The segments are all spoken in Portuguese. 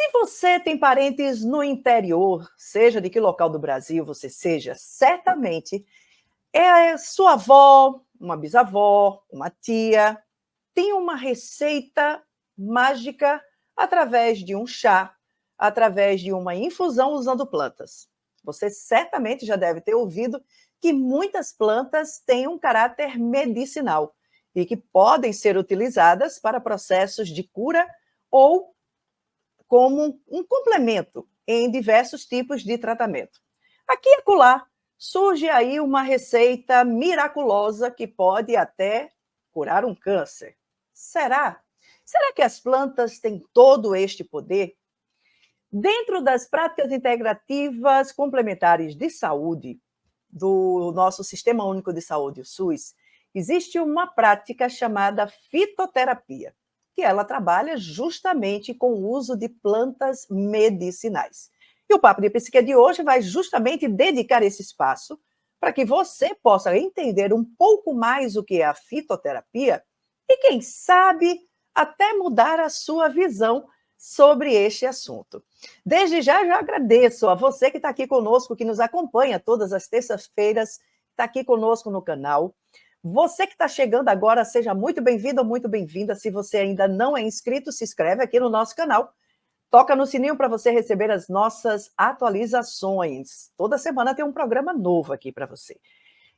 Se você tem parentes no interior, seja de que local do Brasil você seja, certamente sua avó, uma bisavó, uma tia, tem uma receita mágica através de um chá, através de uma infusão usando plantas. Você certamente já deve ter ouvido que muitas plantas têm um caráter medicinal e que podem ser utilizadas para processos de cura ou como um complemento em diversos tipos de tratamento. Aqui e acolá surge aí uma receita miraculosa que pode até curar um câncer. Será? Será que as plantas têm todo este poder? Dentro das práticas integrativas complementares de saúde do nosso Sistema Único de Saúde, o SUS, existe uma prática chamada fitoterapia, que ela trabalha justamente com o uso de plantas medicinais. E o Papo de Psique de hoje vai justamente dedicar esse espaço para que você possa entender um pouco mais o que é a fitoterapia e, quem sabe, até mudar a sua visão sobre este assunto. Desde já, eu agradeço a você que está aqui conosco, que nos acompanha todas as terças-feiras, está aqui conosco no canal. Você que está chegando agora, seja muito bem-vindo ou muito bem-vinda. Se você ainda não é inscrito, se inscreve aqui no nosso canal. Toca no sininho para você receber as nossas atualizações. Toda semana tem um programa novo aqui para você.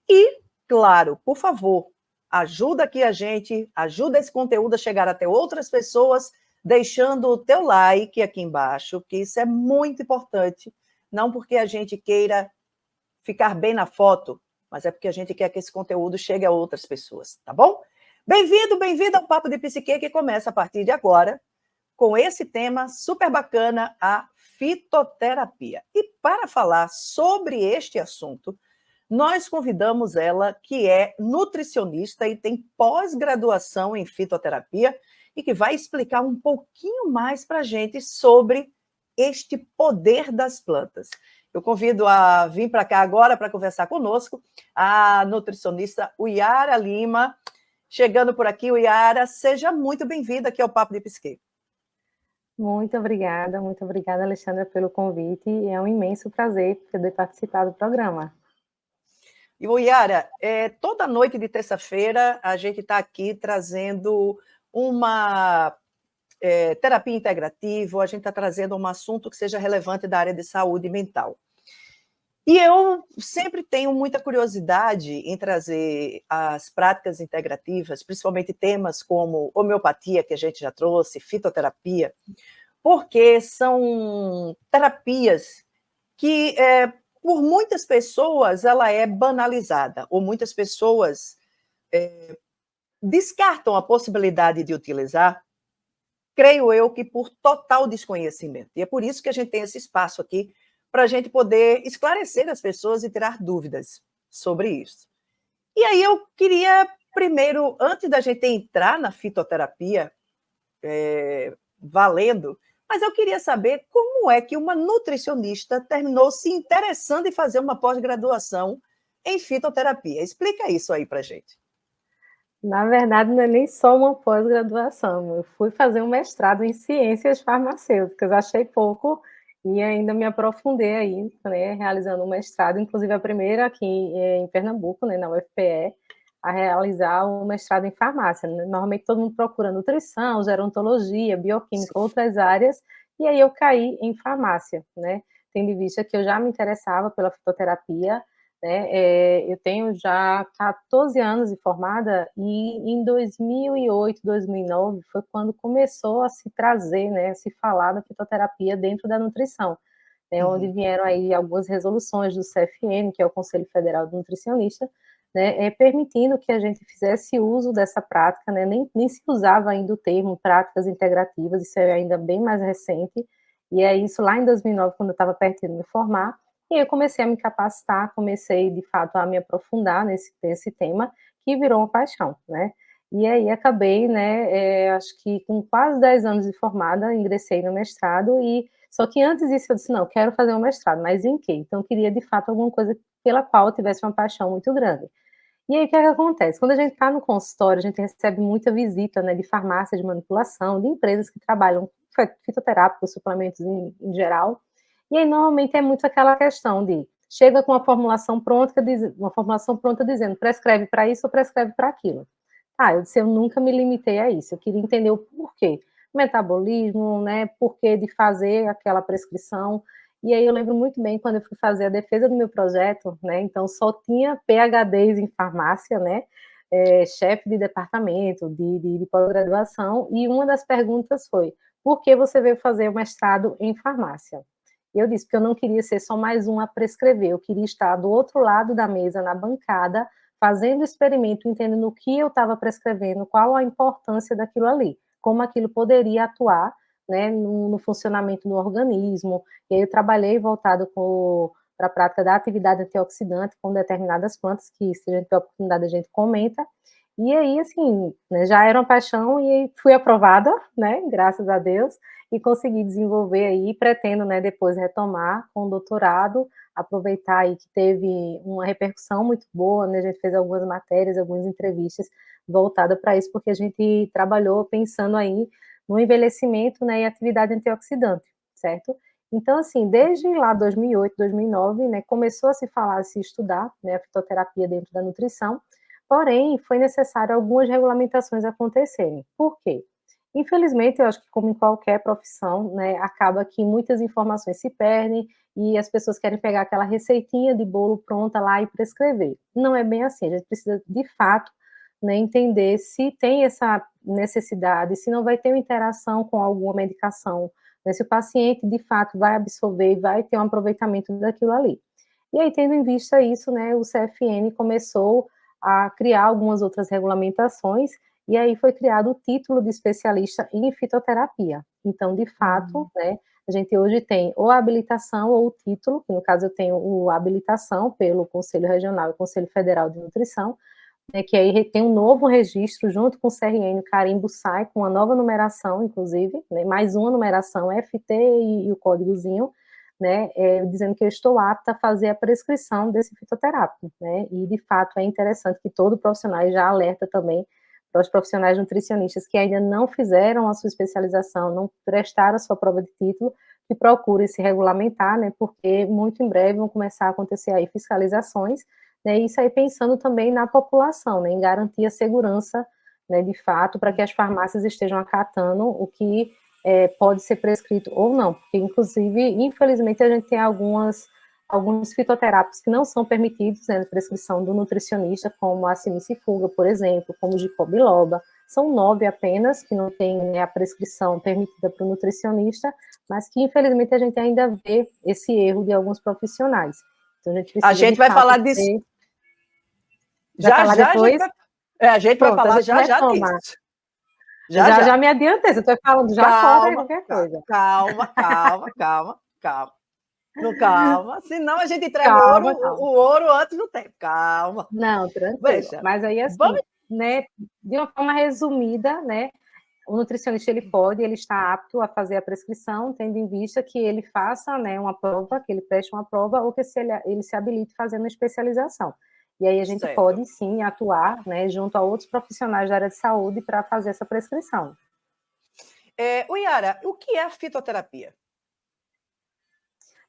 E, claro, por favor, ajuda aqui a gente, ajuda esse conteúdo a chegar até outras pessoas, deixando o teu like aqui embaixo, que isso é muito importante, não porque a gente queira ficar bem na foto, mas é porque a gente quer que esse conteúdo chegue a outras pessoas, tá bom? Bem-vindo, bem-vinda ao Papo de Psique, que começa a partir de agora, com esse tema super bacana, a fitoterapia. E para falar sobre este assunto, nós convidamos ela, que é nutricionista e tem pós-graduação em fitoterapia, e que vai explicar um pouquinho mais para a gente sobre este poder das plantas. Eu convido a vir para cá agora para conversar conosco a nutricionista Uyara Lima. Chegando por aqui, Uyara, seja muito bem-vinda aqui ao Papo de Psique. Muito obrigada, Alexandra, pelo convite. É um imenso prazer poder participar do programa. E, Uyara, toda noite de terça-feira a gente está aqui trazendo uma terapia integrativa, a gente está trazendo um assunto que seja relevante da área de saúde mental. E eu sempre tenho muita curiosidade em trazer as práticas integrativas, principalmente temas como homeopatia, que a gente já trouxe, fitoterapia, porque são terapias que, por muitas pessoas, ela é banalizada, ou muitas pessoas descartam a possibilidade de utilizar, creio eu que por total desconhecimento. E é por isso que a gente tem esse espaço aqui, para a gente poder esclarecer as pessoas e tirar dúvidas sobre isso. E aí eu queria, primeiro, antes da gente entrar na fitoterapia, valendo, mas eu queria saber como é que uma nutricionista terminou se interessando em fazer uma pós-graduação em fitoterapia. Explica isso aí para a gente. Na verdade, não é nem só uma pós-graduação. Eu fui fazer um mestrado em ciências farmacêuticas. Achei pouco e ainda me aprofundei aí, né, realizando um mestrado, inclusive a primeira aqui em Pernambuco, né, na UFPE, a realizar um mestrado em farmácia. Normalmente todo mundo procura nutrição, gerontologia, bioquímica, outras áreas, e aí eu caí em farmácia, né, tendo em vista que eu já me interessava pela fitoterapia, né, eu tenho já 14 anos de formada e em 2008, 2009 foi quando começou a se trazer, né, a se falar da fitoterapia dentro da nutrição, né, onde vieram aí algumas resoluções do CFN, que é o Conselho Federal do Nutricionista, né, permitindo que a gente fizesse uso dessa prática, né, nem se usava ainda o termo práticas integrativas, isso é ainda bem mais recente, e é isso lá em 2009, quando eu estava perto de me formar, e eu comecei a me capacitar, comecei, de fato, a me aprofundar nesse tema, que virou uma paixão, né. E aí acabei, né, acho que com quase 10 anos de formada, ingressei no mestrado só que antes disso eu disse: "Não, quero fazer um mestrado, mas em quê?". Então eu queria, de fato, alguma coisa pela qual eu tivesse uma paixão muito grande. E aí, o que é que acontece? Quando a gente está no consultório, a gente recebe muita visita, né, de farmácia de manipulação, de empresas que trabalham com fitoterápicos, suplementos em geral. E aí, normalmente, é muito aquela questão de chega com uma formulação pronta, dizendo prescreve para isso ou prescreve para aquilo. Ah, eu nunca me limitei a isso, eu queria entender o porquê. Metabolismo, né, porquê de fazer aquela prescrição. E aí eu lembro muito bem quando eu fui fazer a defesa do meu projeto, né, então só tinha PhDs em farmácia, né, chefe de departamento, de pós-graduação, e uma das perguntas foi: por que você veio fazer o mestrado em farmácia? E eu disse que eu não queria ser só mais um a prescrever, eu queria estar do outro lado da mesa, na bancada, fazendo o experimento, entendendo o que eu estava prescrevendo, qual a importância daquilo ali, como aquilo poderia atuar, né, no funcionamento do organismo. E aí eu trabalhei voltado para a prática da atividade antioxidante com determinadas plantas, que se a gente tiver oportunidade a gente comenta. E aí, assim, né, já era uma paixão e fui aprovada, né, graças a Deus, e consegui desenvolver aí, pretendo, né, depois retomar com o doutorado, aproveitar aí que teve uma repercussão muito boa, né, a gente fez algumas matérias, algumas entrevistas voltadas para isso, porque a gente trabalhou pensando aí no envelhecimento, né, e atividade antioxidante, certo? Então, assim, desde lá 2008, 2009, né, começou a se falar, a se estudar, né, a fitoterapia dentro da nutrição, porém, foi necessário algumas regulamentações acontecerem. Por quê? Infelizmente, eu acho que como em qualquer profissão, né, acaba que muitas informações se perdem e as pessoas querem pegar aquela receitinha de bolo pronta lá e prescrever. Não é bem assim, a gente precisa, de fato, né, entender se tem essa necessidade, se não vai ter uma interação com alguma medicação, né, se o paciente, de fato, vai absorver e vai ter um aproveitamento daquilo ali. E aí, tendo em vista isso, né, o CFN começou a criar algumas outras regulamentações, e aí foi criado o título de especialista em fitoterapia. Então, de fato, né, a gente hoje tem ou a habilitação ou o título, que no caso eu tenho a habilitação pelo Conselho Regional e Conselho Federal de Nutrição, né, que aí tem um novo registro junto com o CRN, o carimbo sai com uma nova numeração, inclusive, né, mais uma numeração FT e o códigozinho, né, dizendo que eu estou apta a fazer a prescrição desse fitoterápico, né, e de fato é interessante que todo profissional já alerta também para os profissionais nutricionistas que ainda não fizeram a sua especialização, não prestaram a sua prova de título, que procurem se regulamentar, né, porque muito em breve vão começar a acontecer aí fiscalizações, né, isso aí pensando também na população, né, em garantir a segurança, né, de fato, para que as farmácias estejam acatando o que pode ser prescrito ou não, porque, inclusive, infelizmente, a gente tem alguns fitoterápicos que não são permitidos, né, na prescrição do nutricionista, como a simicifuga, por exemplo, como o ginkgo biloba. São 9 apenas que não tem, né, a prescrição permitida para o nutricionista, mas que, infelizmente, a gente ainda vê esse erro de alguns profissionais. Então, a gente precisa, a gente vai falar disso. Já depois? A gente vai falar já disso. Já me adiantei, você está falando, já corta aí qualquer coisa. Calma. Não, calma, senão a gente entrega o ouro antes do tempo. Calma. Não, tranquilo. Veja, mas aí, assim, né, de uma forma resumida, né, o nutricionista ele está apto a fazer a prescrição, tendo em vista que ele faça, né, uma prova, que ele preste uma prova, ou que ele se habilite fazendo uma especialização. E aí a gente pode, sim, atuar, né, junto a outros profissionais da área de saúde para fazer essa prescrição. Yara, o que é a fitoterapia?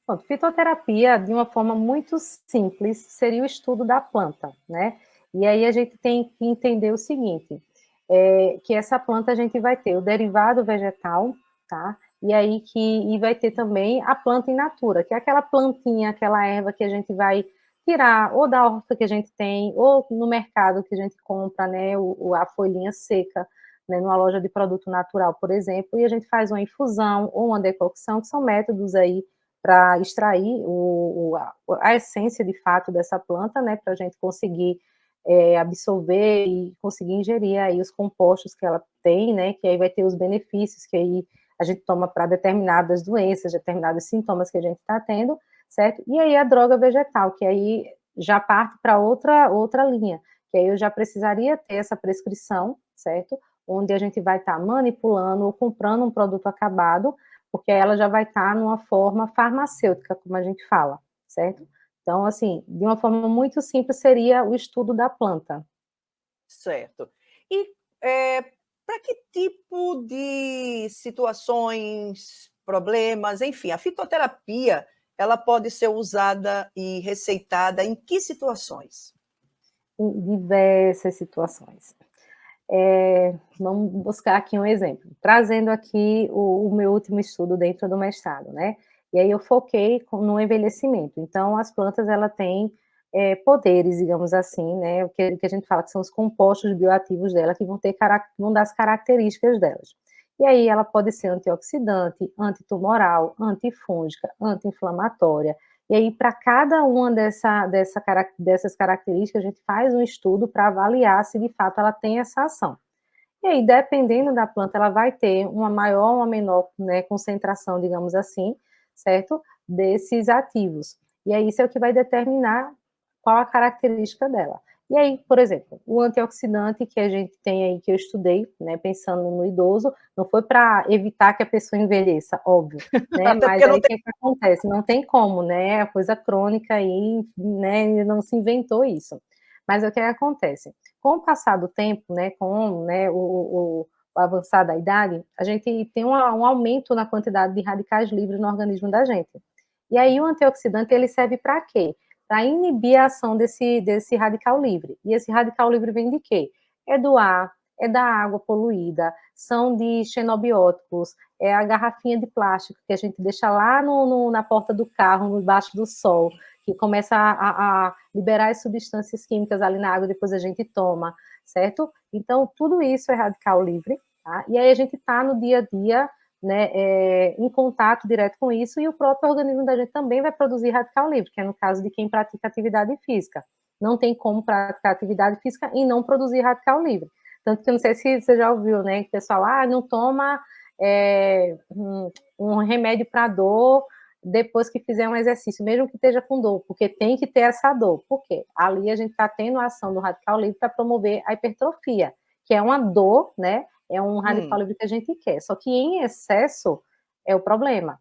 Pronto, fitoterapia, de uma forma muito simples, seria o estudo da planta, né? E aí a gente tem que entender o seguinte, que essa planta a gente vai ter o derivado vegetal, tá? E vai ter também a planta in natura, que é aquela plantinha, aquela erva que a gente vai tirar ou da horta que a gente tem, ou no mercado que a gente compra, né, a folhinha seca, né, numa loja de produto natural, por exemplo, e a gente faz uma infusão ou uma decocção, que são métodos aí para extrair a essência de fato dessa planta, né, para a gente conseguir absorver e conseguir ingerir aí os compostos que ela tem, né, que aí vai ter os benefícios que aí a gente toma para determinadas doenças, determinados sintomas que a gente está tendo, certo? E aí a droga vegetal, que aí já parte para outra linha, que aí eu já precisaria ter essa prescrição, certo? Onde a gente vai estar manipulando ou comprando um produto acabado, porque ela já vai estar numa forma farmacêutica, como a gente fala, certo? Então, assim, de uma forma muito simples, seria o estudo da planta. Certo. E, para que tipo de situações, problemas, enfim, a fitoterapia, ela pode ser usada e receitada em que situações? Em diversas situações. Vamos buscar aqui um exemplo, trazendo aqui o meu último estudo dentro do mestrado, né, e aí eu foquei no envelhecimento. Então as plantas, ela têm, poderes, digamos assim, né, o que a gente fala que são os compostos bioativos dela, que vão dar as características delas. E aí ela pode ser antioxidante, antitumoral, antifúngica, anti-inflamatória, e aí para cada uma dessas características, a gente faz um estudo para avaliar se de fato ela tem essa ação. E aí, dependendo da planta, ela vai ter uma maior ou uma menor, né, concentração, digamos assim, certo? Desses ativos. E aí, isso é o que vai determinar qual a característica dela. E aí, por exemplo, o antioxidante que a gente tem aí, que eu estudei, né, pensando no idoso, não foi para evitar que a pessoa envelheça, óbvio, né, Até mas porque aí não o tem. que que acontece? Não tem como, né, a coisa crônica aí, né, não se inventou isso. Mas o que acontece? Com o passar do tempo, né, com, né, o avançar da idade, a gente tem um aumento na quantidade de radicais livres no organismo da gente. E aí o antioxidante, ele serve para quê? Para inibir a ação desse radical livre. E esse radical livre vem de quê? É do ar, é da água poluída, são de xenobióticos, é a garrafinha de plástico que a gente deixa lá na porta do carro, embaixo do sol, que começa a liberar as substâncias químicas ali na água, depois a gente toma, certo? Então, tudo isso é radical livre, tá? E aí a gente está no dia a dia, né, em contato direto com isso, e o próprio organismo da gente também vai produzir radical livre, que é no caso de quem pratica atividade física. Não tem como praticar atividade física e não produzir radical livre. Tanto que eu não sei se você já ouviu, né, que o pessoal, não toma um remédio para dor depois que fizer um exercício, mesmo que esteja com dor, porque tem que ter essa dor. Por quê? Ali a gente está tendo a ação do radical livre para promover a hipertrofia, que é uma dor, né? É um radical livre que a gente quer. Só que em excesso é o problema.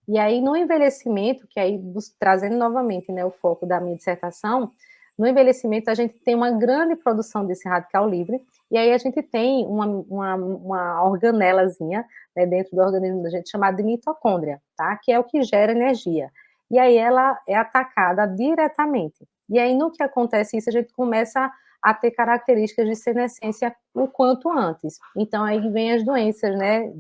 E aí, no envelhecimento, que aí, trazendo novamente, né, o foco da minha dissertação, no envelhecimento a gente tem uma grande produção desse radical livre, e aí a gente tem uma organelazinha, né, dentro do organismo da gente chamada de mitocôndria, tá? Que é o que gera energia. E aí ela é atacada diretamente. E aí, no que acontece isso, a gente começa a ter características de senescência o quanto antes. Então, aí vem as doenças, né,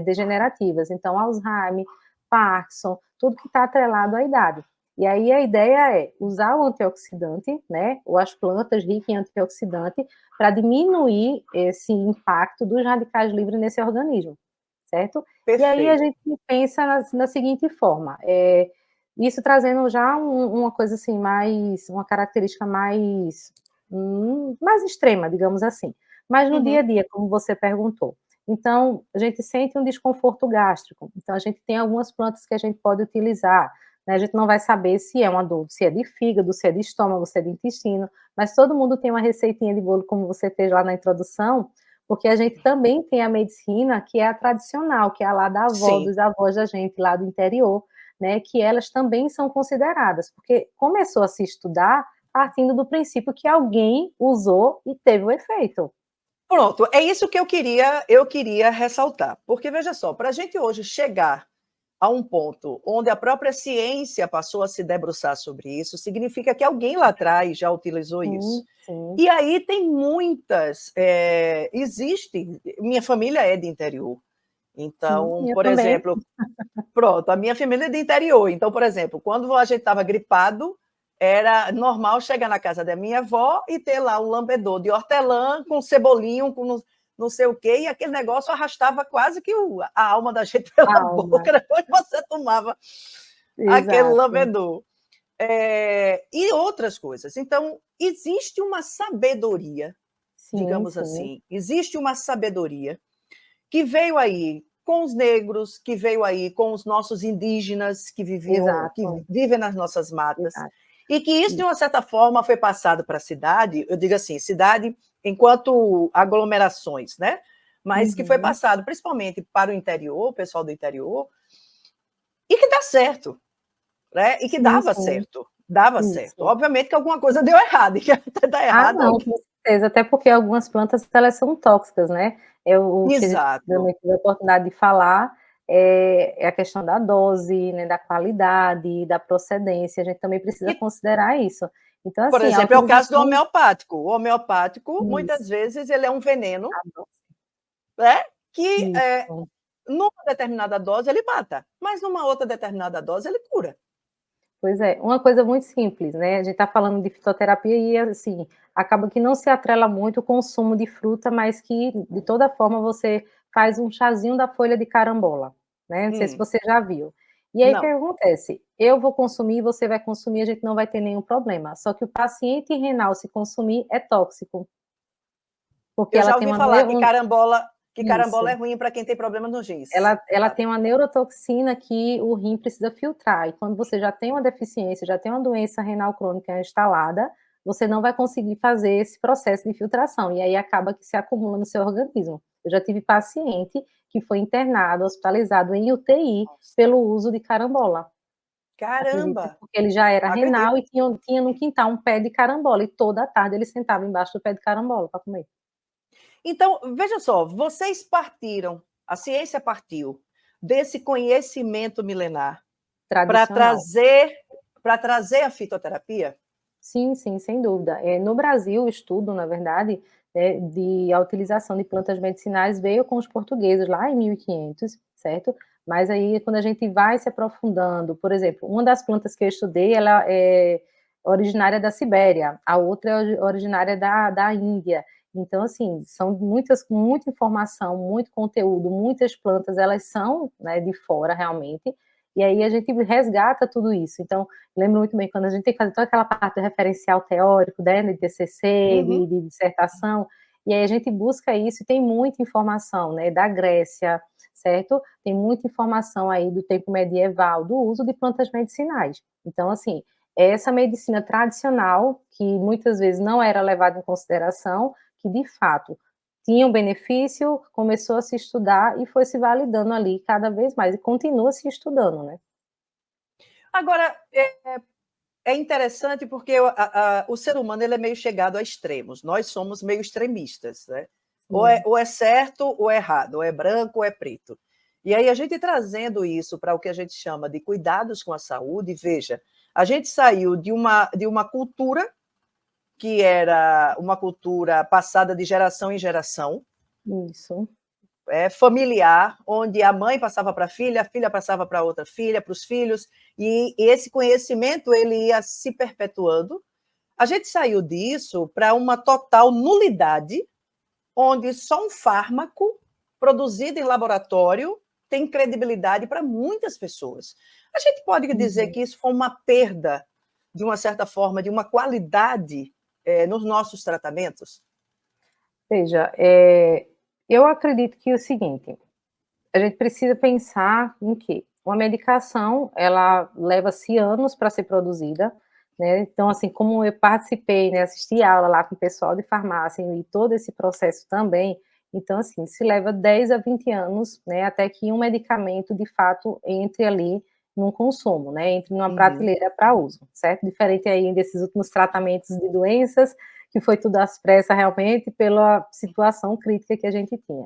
degenerativas. Então, Alzheimer, Parkinson, tudo que está atrelado à idade. E aí a ideia é usar o antioxidante, né, ou as plantas ricas em antioxidante, para diminuir esse impacto dos radicais livres nesse organismo, certo? E aí a Perfeito. gente pensa na seguinte forma, isso trazendo já uma coisa assim, uma característica mais extrema, digamos assim. Mas no dia a Uhum. dia, como você perguntou, então, a gente sente um desconforto gástrico. Então, a gente tem algumas plantas que a gente pode utilizar, né? A gente não vai saber se é uma dor, se é de fígado, se é de estômago, se é de intestino, mas todo mundo tem uma receitinha de bolo, como você fez lá na introdução, porque a gente também tem a medicina que é a tradicional, que é a lá da avó, Sim. dos avós da gente, lá do interior, né? Que elas também são consideradas, porque começou a se estudar partindo do princípio que alguém usou e teve o efeito. Pronto, é isso que eu queria ressaltar, porque veja só, para a gente hoje chegar a um ponto onde a própria ciência passou a se debruçar sobre isso, significa que alguém lá atrás já utilizou isso. Sim, sim. E aí tem muitas, existem, minha família é de interior, então, Eu por também. exemplo, pronto, a minha família é de interior, então, por exemplo, quando a gente estava gripado, era normal chegar na casa da minha avó e ter lá um lambedor de hortelã com cebolinho, com não sei o quê, e aquele negócio arrastava quase que a alma da gente pela Alma, boca, depois você tomava aquele exato. lambedor. E outras coisas. Então, existe uma sabedoria, Sim, digamos sim, assim, existe uma sabedoria que veio aí com os negros, que veio aí com os nossos indígenas que exato, vivem nas nossas matas, exato. e que isso, de uma Isso. certa forma, foi passado para a cidade, eu digo assim, cidade enquanto aglomerações, né? Mas que foi Uhum. passado principalmente para o interior, o pessoal do interior, e que dá certo, né? E que Sim, dava sim. certo. dava certo. Isso. Obviamente que alguma coisa deu errado, e que até dá Ah, errado. não, com certeza, até porque algumas plantas elas são tóxicas, né. O que a gente Exato. também teve a oportunidade de falar, é a questão da dose, né, da qualidade, da procedência, a gente também precisa E, considerar isso. Então, por assim, a exemplo, é o caso do utilização homeopático. O homeopático, isso, muitas vezes, ele é um veneno, a dose, né, que, isso. numa determinada dose ele mata, mas numa outra determinada dose ele cura. Pois é, uma coisa muito simples, né, a gente está falando de fitoterapia e, assim, acaba que não se atrela muito o consumo de fruta, mas que, de toda forma, você faz um chazinho da folha de carambola, né, não sei se Hum, você já viu. E aí o que não. acontece? Eu vou consumir, você vai consumir, a gente não vai ter nenhum problema, só que o paciente renal se consumir é tóxico, porque Eu ela já tem ouvi uma falar que carambola isso. é ruim para quem tem problema nos rins. Ela tem uma neurotoxina que o rim precisa filtrar, e quando você já tem uma deficiência, já tem uma doença renal crônica instalada, você não vai conseguir fazer esse processo de filtração, e aí acaba que se acumula no seu organismo. Eu já tive paciente que foi internado, hospitalizado em UTI Nossa. pelo uso de carambola. Acredita? Caramba, Porque ele já era renal acredito. e tinha no quintal um pé de carambola, e toda tarde ele sentava embaixo do pé de carambola para comer. Então, veja só, vocês partiram, a ciência partiu desse conhecimento milenar para Tradicional. trazer a fitoterapia? Sim, sim, sem dúvida. No Brasil, o estudo, na verdade, de a utilização de plantas medicinais veio com os portugueses lá em 1500, certo? Mas aí, quando a gente vai se aprofundando, por exemplo, uma das plantas que eu estudei, ela é originária da Sibéria, a outra é originária da Índia. Então, assim, são muita informação, muito conteúdo, muitas plantas, elas são, né, de fora realmente, e aí a gente resgata tudo isso. Então, lembro muito bem quando a gente tem que fazer toda aquela parte do referencial teórico, né, de TCC, Uhum. de dissertação, e aí a gente busca isso e tem muita informação, né, da Grécia, certo? Tem muita informação aí do tempo medieval, do uso de plantas medicinais. Então, assim, essa medicina tradicional, que muitas vezes não era levada em consideração, que de fato tinha um benefício, começou a se estudar e foi se validando ali cada vez mais, e continua se estudando, né? Agora, é interessante porque o ser humano ele é meio chegado a extremos. Nós somos meio extremistas, né? Sim. Ou é certo ou é errado, ou é branco ou é preto. E aí a gente trazendo isso para o que a gente chama de cuidados com a saúde, veja, a gente saiu de uma cultura que era uma cultura passada de geração em geração, Isso. familiar, onde a mãe passava para a filha passava para outra filha, para os filhos, e esse conhecimento ele ia se perpetuando. A gente saiu disso para uma total nulidade, onde só um fármaco produzido em laboratório tem credibilidade para muitas pessoas. A gente pode dizer Uhum. que isso foi uma perda, de uma certa forma, de uma qualidade nos nossos tratamentos? Veja, eu acredito que é o seguinte, a gente precisa pensar em que uma medicação, ela leva-se anos para ser produzida, né, então, assim, como eu participei, né, assisti aula lá com o pessoal de farmácia e todo esse processo também, então, assim, se leva 10 a 20 anos, né, até que um medicamento, de fato, entre ali num consumo, né, entre numa Uhum. prateleira para uso, certo? Diferente aí desses últimos tratamentos de doenças, que foi tudo às pressas realmente, pela situação crítica que a gente tinha.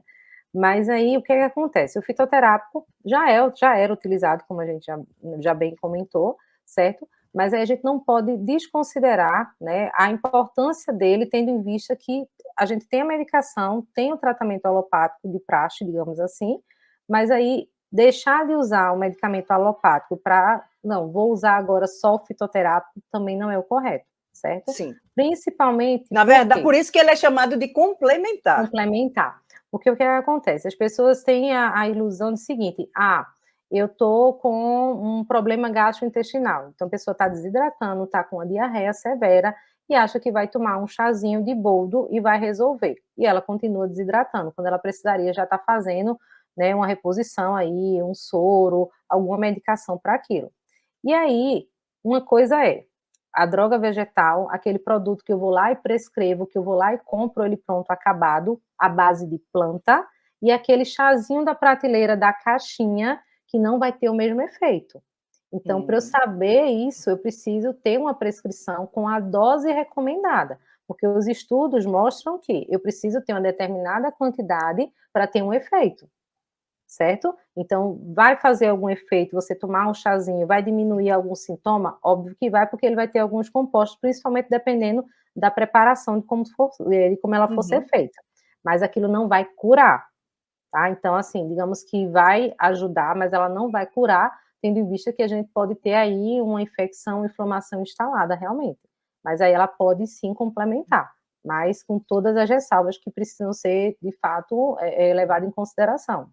Mas aí o que é que acontece? O fitoterápico já era utilizado, como a gente já bem comentou, certo? Mas aí a gente não pode desconsiderar, né, a importância dele, tendo em vista que a gente tem a medicação, tem o tratamento alopático de praxe, digamos assim, mas aí deixar de usar o medicamento alopático para, não, vou usar agora só o fitoterápico, também não é o correto, certo? Sim. Principalmente Na verdade, porque por isso que ele é chamado de complementar. complementar. Porque o que acontece? As pessoas têm a ilusão do seguinte: ah, eu tô com um problema gastrointestinal. Então, a pessoa está desidratando, está com uma diarreia severa e acha que vai tomar um chazinho de boldo e vai resolver. E ela continua desidratando, quando ela precisaria já estar fazendo, né, uma reposição aí, um soro, alguma medicação para aquilo. E aí, uma coisa é a droga vegetal, aquele produto que eu vou lá e prescrevo, que eu vou lá e compro ele pronto, acabado, à base de planta, e aquele chazinho da prateleira da caixinha, que não vai ter o mesmo efeito. Então, para eu saber isso, eu preciso ter uma prescrição com a dose recomendada, porque os estudos mostram que eu preciso ter uma determinada quantidade para ter um efeito, certo? Então, vai fazer algum efeito, você tomar um chazinho, vai diminuir algum sintoma? Óbvio que vai, porque ele vai ter alguns compostos, principalmente dependendo da preparação, de como ela for ser Uhum. feita. Mas aquilo não vai curar, tá? Então, assim, digamos que vai ajudar, mas ela não vai curar, tendo em vista que a gente pode ter aí uma infecção, inflamação instalada, realmente. Mas aí ela pode sim complementar, mas com todas as ressalvas que precisam ser, de fato, levadas em consideração.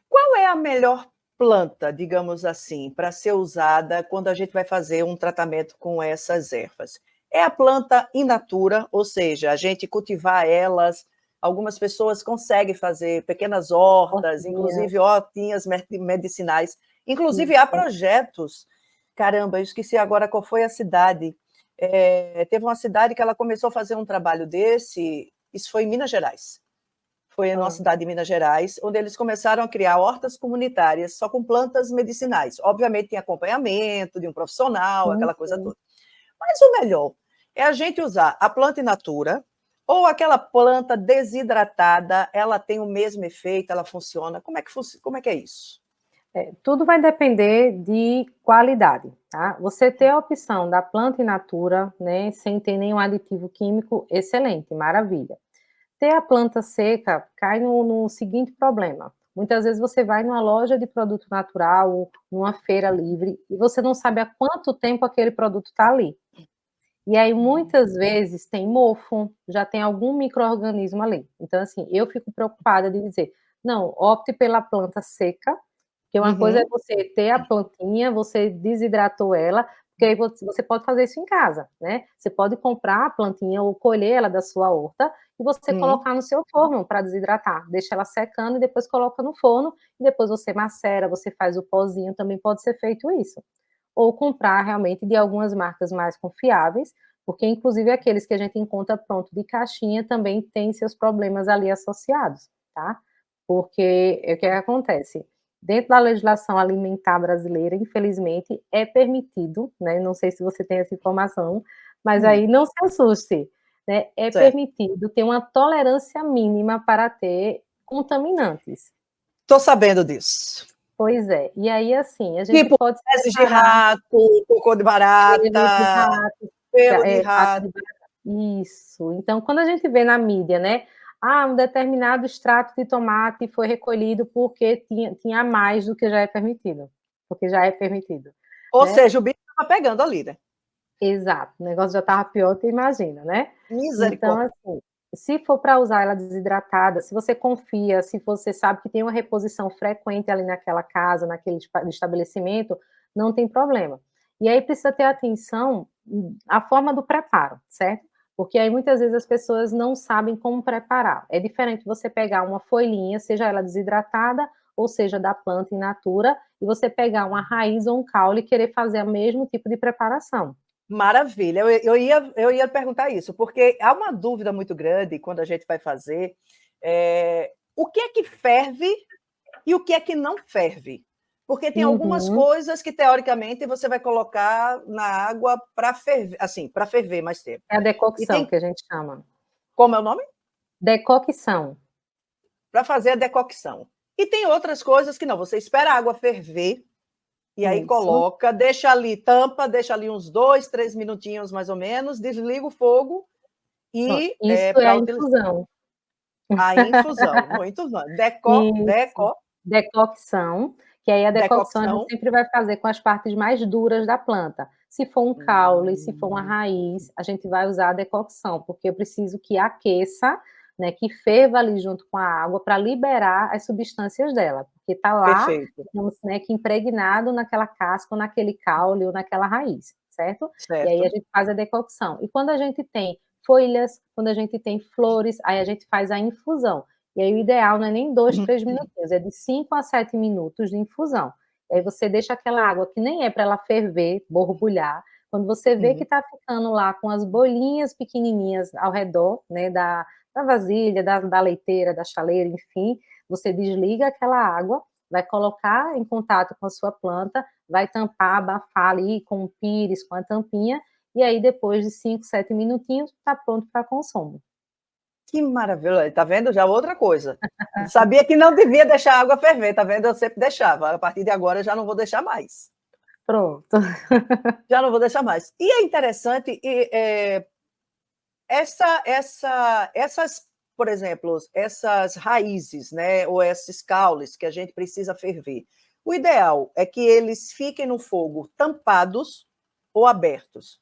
Qual é a melhor planta, digamos assim, para ser usada quando a gente vai fazer um tratamento com essas ervas? É a planta in natura, ou seja, a gente cultivar elas. Algumas pessoas conseguem fazer pequenas hortas, Hortinhas, inclusive hortinhas medicinais. Inclusive, há isso. projetos. Caramba, eu esqueci agora qual foi a cidade. Teve uma cidade que ela começou a fazer um trabalho desse, isso foi em Minas Gerais. Foi em nossa Hã. cidade de Minas Gerais, onde eles começaram a criar hortas comunitárias só com plantas medicinais. Obviamente tem acompanhamento de um profissional, Sim, aquela coisa sim. toda. Mas o melhor é a gente usar a planta in natura ou aquela planta desidratada, ela tem o mesmo efeito, ela funciona. Como é que é isso? Tudo vai depender de qualidade, tá? Você ter a opção da planta in natura, né, sem ter nenhum aditivo químico, excelente, maravilha. Ter a planta seca cai no seguinte problema: muitas vezes você vai numa loja de produto natural, numa feira livre, e você não sabe há quanto tempo aquele produto está ali. E aí, Hum. muitas vezes, tem mofo, já tem algum micro-organismo ali. Então, assim, eu fico preocupada de dizer: "Não, opte pela planta seca", porque uma coisa é Uhum, você ter a plantinha, você desidratou ela, porque aí você pode fazer isso em casa, né. Você pode comprar a plantinha ou colher ela da sua horta e você uhum, colocar no seu forno para desidratar. Deixa ela secando e depois coloca no forno, e depois você macera, você faz o pozinho, também pode ser feito isso. Ou comprar realmente de algumas marcas mais confiáveis, porque inclusive aqueles que a gente encontra pronto de caixinha também tem seus problemas ali associados, tá. Porque o que acontece? Dentro da legislação alimentar brasileira, infelizmente, é permitido, né, não sei se você tem essa informação, mas hum, aí não se assuste, né, é certo. permitido ter uma tolerância mínima para ter contaminantes. Estou sabendo disso. Pois é, e aí, assim, a gente Tipo, pode fezes de separar rato, cocô de pelos de barata, rato, pelo de pata rato. de barata, isso. Então, quando a gente vê na mídia, né, um determinado extrato de tomate foi recolhido porque tinha mais do que já é permitido, porque já é permitido, Ou né. seja, o bicho estava pegando ali, né. Exato, o negócio já estava pior, tu imagina, né. Então, Misericórdia. assim, se for para usar ela desidratada, se você confia, se você sabe que tem uma reposição frequente ali naquela casa, naquele estabelecimento, não tem problema. E aí precisa ter atenção, à forma do preparo, certo? Porque aí muitas vezes as pessoas não sabem como preparar. É diferente você pegar uma folhinha, seja ela desidratada ou seja da planta in natura, e você pegar uma raiz ou um caule e querer fazer o mesmo tipo de preparação. Maravilha, eu ia perguntar isso, porque há uma dúvida muito grande quando a gente vai fazer, o que é que ferve e o que é que não ferve? Porque tem algumas Uhum. coisas que teoricamente você vai colocar na água para ferver, assim, para ferver mais tempo. É a E decocção tem que a gente chama. como é o nome? Decocção. Para fazer a decocção. E tem outras coisas que não, você espera a água ferver. E aí Isso. coloca, deixa ali, tampa, deixa ali uns 2, 3 minutinhos mais ou menos, desliga o fogo Pronto, e isso é para a utilizar infusão. a infusão, muito bom. Isso. Decocção, que aí a decocção a gente Decocção. sempre vai fazer com as partes mais duras da planta. Se for um caule, se for uma Hum, raiz, a gente vai usar a decocção, porque eu preciso que aqueça, né, que ferva ali junto com a água para liberar as substâncias dela, porque está lá, perfeito, digamos, né, que impregnado naquela casca ou naquele caule ou naquela raiz, certo? E aí a certo. gente faz a decocção. E quando a gente tem folhas, quando a gente tem flores, aí a gente faz a infusão. E aí o ideal não é nem 2, 3 minutinhos, é de 5 a 7 minutos de infusão. E aí você deixa aquela água que nem é para ela ferver, borbulhar, quando você vê que Uhum, está ficando lá com as bolinhas pequenininhas ao redor, né, da vasilha, da leiteira, da chaleira, enfim, você desliga aquela água, vai colocar em contato com a sua planta, vai tampar, abafar ali com o pires, com a tampinha, e aí depois de 5, 7 minutinhos, está pronto para consumo. Que maravilha, tá vendo? Já outra coisa. Sabia que não devia deixar a água ferver, tá vendo? Eu sempre deixava. A partir de agora eu já não vou deixar mais. Pronto. Já não vou deixar mais. E é interessante, essas, por exemplo, essas raízes, né, ou esses caules que a gente precisa ferver. O ideal é que eles fiquem no fogo tampados ou abertos.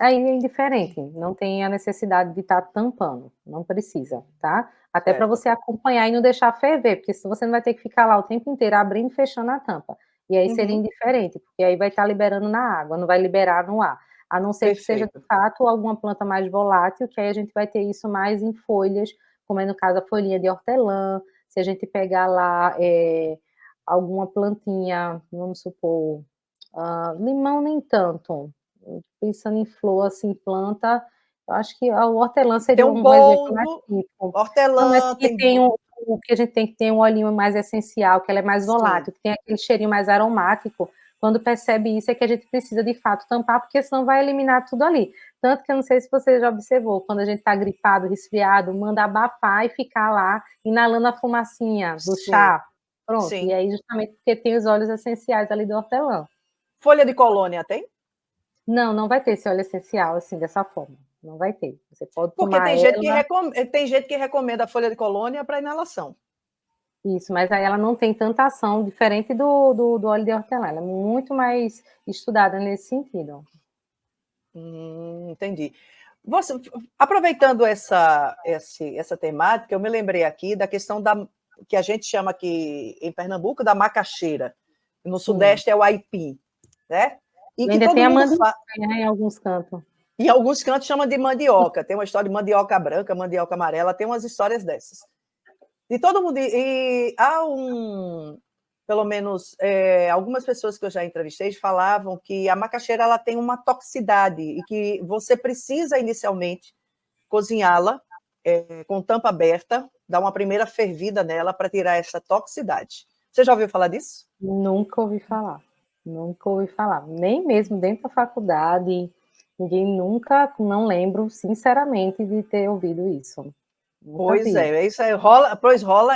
Aí é indiferente, não tem a necessidade de estar tampando, não precisa, tá? Até para Certo. você acompanhar e não deixar ferver, porque se você não vai ter que ficar lá o tempo inteiro abrindo e fechando a tampa. E aí seria Uhum, indiferente, porque aí vai estar liberando na água, não vai liberar no ar. A não ser que seja, de perfeito. fato, alguma planta mais volátil, que aí a gente vai ter isso mais em folhas, como é no caso a folhinha de hortelã, se a gente pegar lá alguma plantinha, vamos supor, limão nem tanto, pensando em flor, assim, planta, eu acho que o hortelã Tem seria um um exemplo mais boldo, típico. Não, mas hortelã, que tem tem o que a gente tem que ter um olhinho mais essencial, que ela é mais sim, volátil, que tem aquele cheirinho mais aromático. Quando percebe isso, é que a gente precisa, de fato, tampar, porque senão vai eliminar tudo ali. Tanto que eu não sei se você já observou, quando a gente está gripado, resfriado, manda abafar e ficar lá, inalando a fumacinha do sim, chá. Pronto, e sim. aí justamente porque tem os óleos essenciais ali do hortelã. Folha de colônia tem? Não, não vai ter esse óleo essencial, assim, dessa forma, não vai ter. Você pode Porque tomar tem gente que ela recomenda a folha de colônia para inalação. isso, mas aí ela não tem tanta ação, diferente do óleo de hortelã, ela é muito mais estudada nesse sentido. Entendi. Você aproveitando essa temática, eu me lembrei aqui da questão da que a gente chama aqui em Pernambuco da macaxeira, no Sim. sudeste é o aipim, né, e E que ainda todo tem a mundo mandioca, né, em alguns cantos. em alguns cantos chama de mandioca, tem uma história de mandioca branca, mandioca amarela, tem umas histórias dessas. E todo mundo e há pelo menos, algumas pessoas que eu já entrevistei falavam que a macaxeira ela tem uma toxicidade e que você precisa inicialmente cozinhá-la, com tampa aberta, dar uma primeira fervida nela para tirar essa toxicidade. Você já ouviu falar disso? Nunca ouvi falar, nunca ouvi falar, nem mesmo dentro da faculdade, ninguém nunca, não lembro sinceramente de ter ouvido isso, nunca Pois vi. é, isso aí rola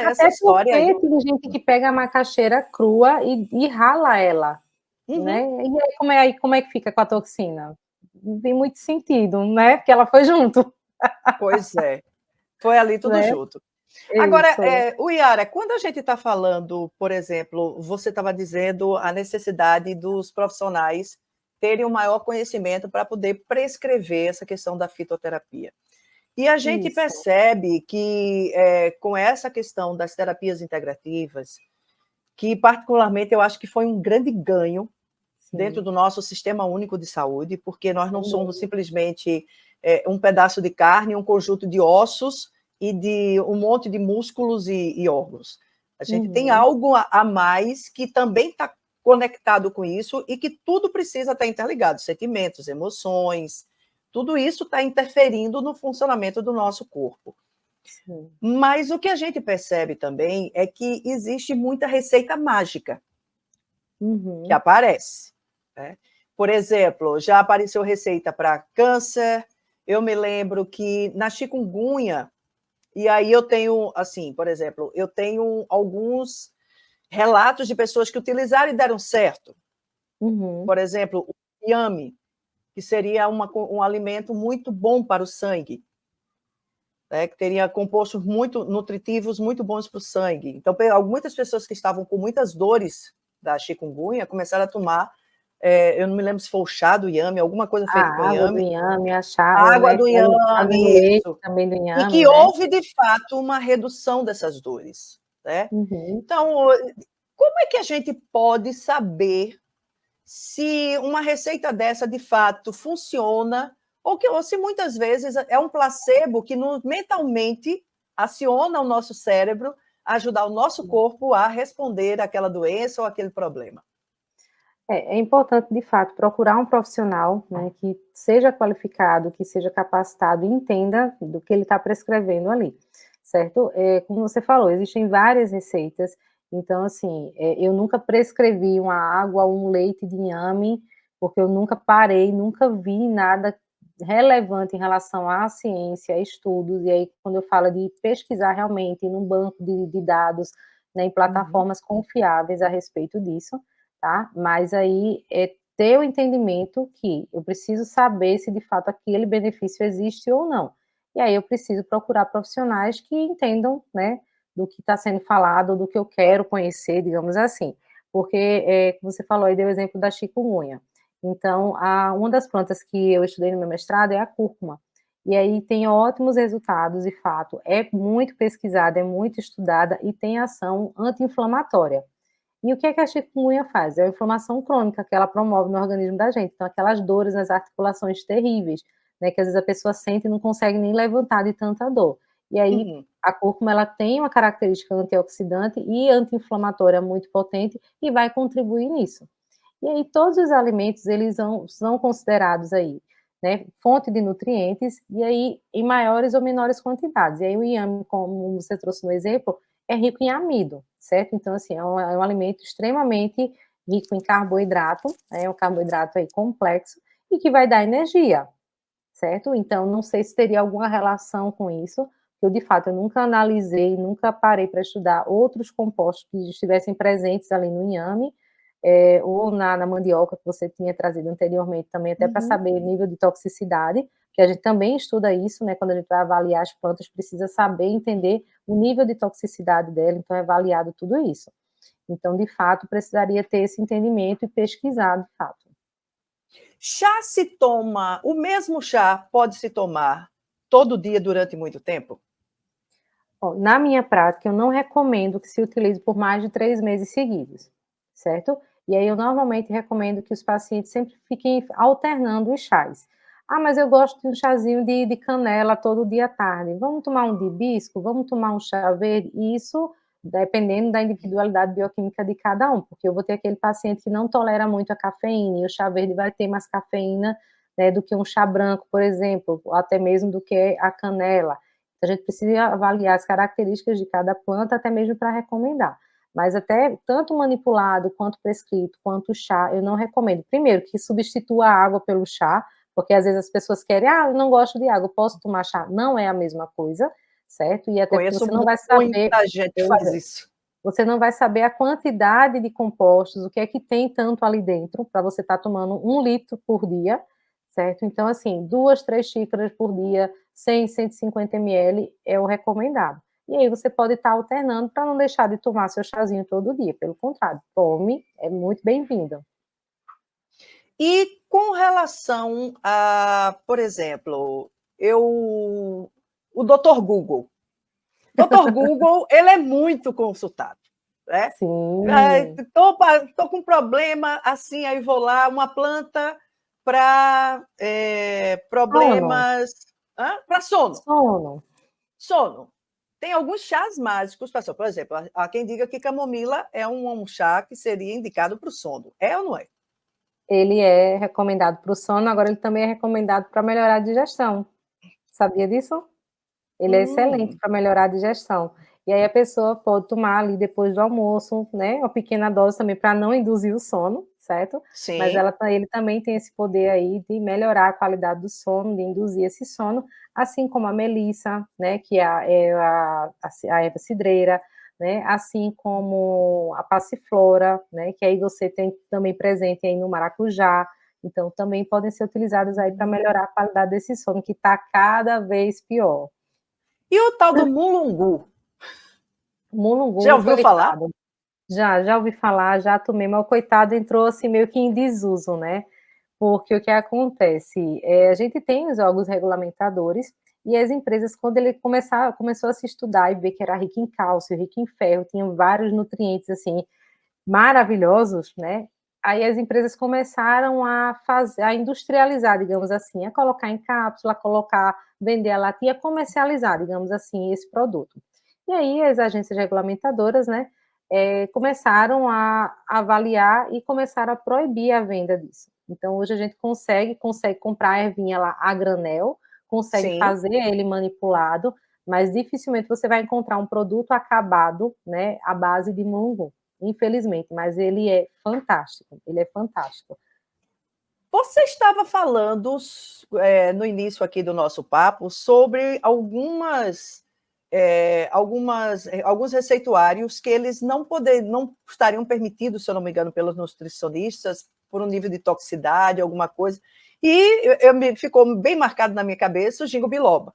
essa Até história aí. porque tem gente que pega a macaxeira crua e rala ela, né, Uhum, e aí como é que fica com a toxina? Não tem muito sentido, né, porque ela foi junto, pois é, foi ali tudo né. junto. Agora, Isso. o Iara, quando a gente está falando, por exemplo, você estava dizendo a necessidade dos profissionais terem um maior conhecimento para poder prescrever essa questão da fitoterapia. E a gente Isso. percebe que, com essa questão das terapias integrativas, que particularmente eu acho que foi um grande ganho dentro Sim, do nosso sistema único de saúde, porque nós não sem somos dúvida. simplesmente um pedaço de carne, um conjunto de ossos e de um monte de músculos e órgãos. A gente tem Uhum. algo a mais que também está conectado com isso e que tudo precisa estar interligado, sentimentos, emoções, tudo isso está interferindo no funcionamento do nosso corpo. Sim. Mas o que a gente percebe também é que existe muita receita mágica que Uhum. aparece, né. Por exemplo, já apareceu receita para câncer, eu me lembro que na chikungunya, e aí eu tenho, assim, por exemplo, eu tenho alguns relatos de pessoas que utilizaram e deram certo. Uhum. Por exemplo, o inhame, que seria um alimento muito bom para o sangue, né, que teria compostos muito nutritivos, muito bons para o sangue. Então, muitas pessoas que estavam com muitas dores da chikungunya começaram a tomar, eu não me lembro se foi o chá do inhame, alguma coisa feita com A água do inhame, inhame, a chá, a água né, do inhame, amendoeiro isso. também do E inhame, que né. houve, de fato, uma redução dessas dores, né. Uhum. Então, como é que a gente pode saber se uma receita dessa, de fato, funciona ou se muitas vezes é um placebo que mentalmente aciona o nosso cérebro a ajudar o nosso corpo a responder àquela doença ou aquele problema? É importante, de fato, procurar um profissional, né, que seja qualificado, que seja capacitado e entenda do que ele está prescrevendo ali, certo? Como você falou, existem várias receitas Então, assim, eu nunca prescrevi uma água ou um leite de inhame, porque eu nunca parei, nunca vi nada relevante em relação à ciência, a estudos, e aí quando eu falo de pesquisar realmente num banco de dados, né, em plataformas confiáveis a respeito disso, tá? Mas aí é ter o entendimento que eu preciso saber se de fato aquele benefício existe ou não. E aí eu preciso procurar profissionais que entendam, né, do que está sendo falado, do que eu quero conhecer, digamos assim. Porque, como você falou aí, deu o exemplo da chikungunya. Então, uma das plantas que eu estudei no meu mestrado é a cúrcuma. E aí tem ótimos resultados, de fato. É muito pesquisada, é muito estudada e tem ação anti-inflamatória. E o que é que a chikungunya faz? É a inflamação crônica que ela promove no organismo da gente. Então, aquelas dores nas articulações terríveis, né, que às vezes a pessoa sente e não consegue nem levantar de tanta dor. E aí, a cúrcuma, ela tem uma característica antioxidante e anti-inflamatória muito potente e vai contribuir nisso. E aí, todos os alimentos, eles são considerados aí, né, fonte de nutrientes, e aí, em maiores ou menores quantidades. E aí, o inhame, como você trouxe no exemplo, é rico em amido, certo? Então, assim, é um alimento extremamente rico em carboidrato, é um carboidrato aí complexo, e que vai dar energia, certo? Então, não sei se teria alguma relação com isso, eu, de fato, eu nunca analisei, nunca parei para estudar outros compostos que estivessem presentes ali no inhame, ou na mandioca que você tinha trazido anteriormente também, até para saber nível de toxicidade, que a gente também estuda isso, né, quando a gente vai avaliar as plantas, precisa saber entender o nível de toxicidade dela, então é avaliado tudo isso. Então, de fato, precisaria ter esse entendimento e pesquisar, de fato. Chá se toma, o mesmo chá pode se tomar todo dia durante muito tempo? Ó, na minha prática, eu não recomendo que se utilize por mais de 3 meses seguidos, certo? E aí eu normalmente recomendo que os pacientes sempre fiquem alternando os chás. Ah, mas eu gosto de um chazinho de canela todo dia à tarde. Vamos tomar um de hibisco? Vamos tomar um chá verde? E isso dependendo da individualidade bioquímica de cada um, porque eu vou ter aquele paciente que não tolera muito a cafeína, e o chá verde vai ter mais cafeína, né, do que um chá branco, por exemplo, ou até mesmo do que a canela. A gente precisa avaliar as características de cada planta, até mesmo para recomendar. Mas até tanto manipulado, quanto prescrito, quanto chá, eu não recomendo. Primeiro, que substitua a água pelo chá, porque às vezes as pessoas querem, eu não gosto de água, posso tomar chá? Não é a mesma coisa, certo? E até porque Conheço você não vai saber, muita gente que faz isso. você não vai saber a quantidade de compostos, o que é que tem tanto ali dentro, para você estar tomando 1 litro por dia, certo? Então, assim, 2, 3 xícaras por dia, 100, 150 ml é o recomendado. E aí você pode estar alternando para não deixar de tomar seu chazinho todo dia, pelo contrário, tome, é muito bem-vindo. E com relação a, por exemplo, o doutor Google. Doutor Google, ele é muito consultado, né? Sim. Estou com um problema, assim, aí vou lá, uma planta para Sono, problemas... Para sono. sono. Sono. Tem alguns chás mágicos, pessoal. Por exemplo, há quem diga que camomila é um chá que seria indicado para o sono. É ou não é? Ele é recomendado para o sono, agora ele também é recomendado para melhorar a digestão. Sabia disso? Ele é excelente Hum, para melhorar a digestão. E aí a pessoa pode tomar ali depois do almoço, né, uma pequena dose também para não induzir o sono, certo? Mas sim. ele também tem esse poder aí de melhorar a qualidade do sono, de induzir esse sono, assim como a melissa, né, que a erva cidreira, né, assim como a passiflora, né, que aí você tem também presente aí no maracujá. Então também podem ser utilizados aí para melhorar a qualidade desse sono que está cada vez pior. E o tal do mulungu? Já Mulungu, ouviu falar? coitado. Já ouvi falar, já tomei, mas o coitado entrou, assim, meio que em desuso, né, porque o que acontece, a gente tem os órgãos regulamentadores e as empresas, quando ele começou a se estudar e ver que era rico em cálcio, rico em ferro, tinha vários nutrientes, assim, maravilhosos, né, aí as empresas começaram a industrializar, digamos assim, a colocar em cápsula, a colocar, vender a latinha, comercializar, digamos assim, esse produto. E aí as agências regulamentadoras, né, começaram a avaliar e começaram a proibir a venda disso. Então hoje a gente consegue comprar a ervinha lá a granel, consegue Sim. fazer ele manipulado, mas dificilmente você vai encontrar um produto acabado, né, à base de mulungu, infelizmente, mas ele é fantástico, ele é fantástico. Você estava falando no início aqui do nosso papo sobre alguns receituários que eles não estariam permitidos, se eu não me engano, pelos nutricionistas, por um nível de toxicidade, alguma coisa. E ficou bem marcado na minha cabeça o ginkgo biloba,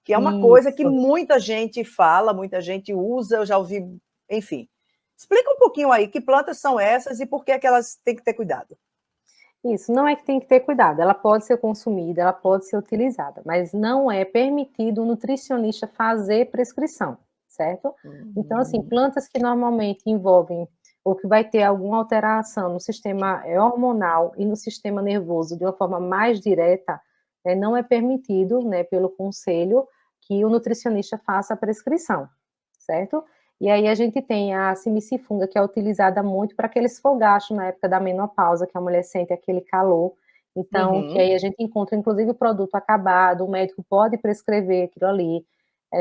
que é uma coisa que Isso. muita gente fala, muita gente usa, eu já ouvi, enfim. Explica um pouquinho aí que plantas são essas e por que é que elas têm que ter cuidado. Isso, não é que tem que ter cuidado, ela pode ser consumida, ela pode ser utilizada, mas não é permitido o nutricionista fazer prescrição, certo? Então, assim, plantas que normalmente envolvem ou que vai ter alguma alteração no sistema hormonal e no sistema nervoso de uma forma mais direta, não é permitido, né, pelo conselho, que o nutricionista faça a prescrição, certo? E aí a gente tem a simicifunga, que é utilizada muito para aqueles fogachos na época da menopausa, que a mulher sente aquele calor. Então, que aí a gente encontra, inclusive, o produto acabado, o médico pode prescrever aquilo ali,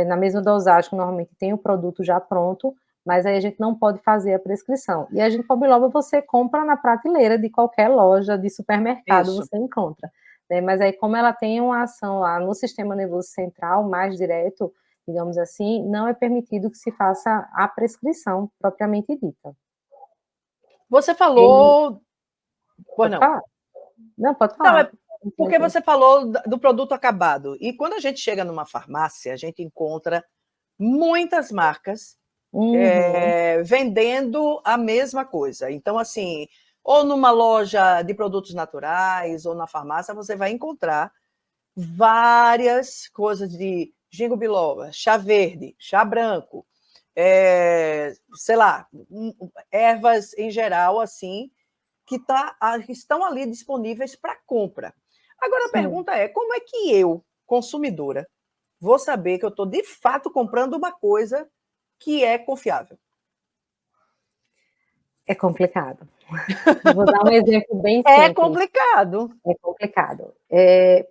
na mesma dosagem que normalmente tem o produto já pronto, mas aí a gente não pode fazer a prescrição. E a ginkgo biloba você compra na prateleira de qualquer loja de supermercado, Isso. você encontra. Né? Mas aí, como ela tem uma ação lá no sistema nervoso central, mais direto, digamos assim, não é permitido que se faça a prescrição propriamente dita. Você E, falou. Pois pode não. falar? Não, pode Não, falar. porque você falou do produto acabado. E quando a gente chega numa farmácia, a gente encontra muitas marcas Uhum, vendendo a mesma coisa. Então, assim, ou numa loja de produtos naturais, ou na farmácia, você vai encontrar várias coisas de ginkgo biloba, chá verde, chá branco, sei lá, ervas em geral, assim, que estão ali disponíveis para compra. Agora a sim. pergunta é: como é que eu, consumidora, vou saber que eu estou de fato comprando uma coisa que é confiável? É complicado. Vou dar um exemplo bem É simples. complicado. É complicado. E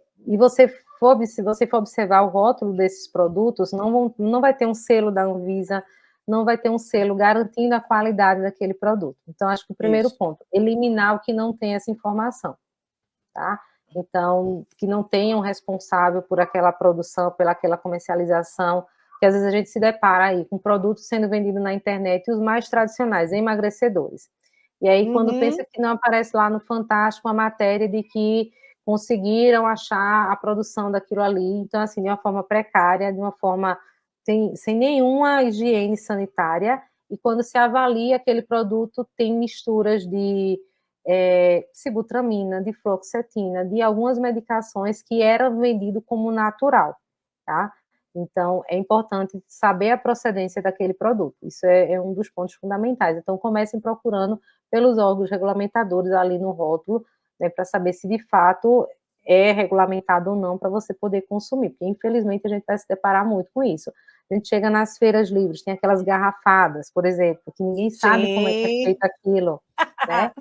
se você for observar o rótulo desses produtos, não vai ter um selo da Anvisa, não vai ter um selo garantindo a qualidade daquele produto. Então, acho que o primeiro Isso. ponto, eliminar o que não tem essa informação, tá? Então, que não tenha um responsável por aquela produção, pela aquela comercialização, que às vezes a gente se depara aí com produtos sendo vendidos na internet, os mais tradicionais, emagrecedores. E aí, quando pensa Uhum. que não aparece lá no Fantástico a matéria de que conseguiram achar a produção daquilo ali, então, assim, de uma forma precária, de uma forma sem nenhuma higiene sanitária, e quando se avalia aquele produto, tem misturas de sibutramina, de fluoxetina, de algumas medicações que eram vendido como natural, tá? Então, é importante saber a procedência daquele produto. Isso é um dos pontos fundamentais. Então, comecem procurando pelos órgãos regulamentadores ali no rótulo, né, para saber se de fato é regulamentado ou não para você poder consumir, porque infelizmente a gente vai se deparar muito com isso. A gente chega nas feiras livres, tem aquelas garrafadas, por exemplo, que ninguém sabe como é que é Sim. feito aquilo, né?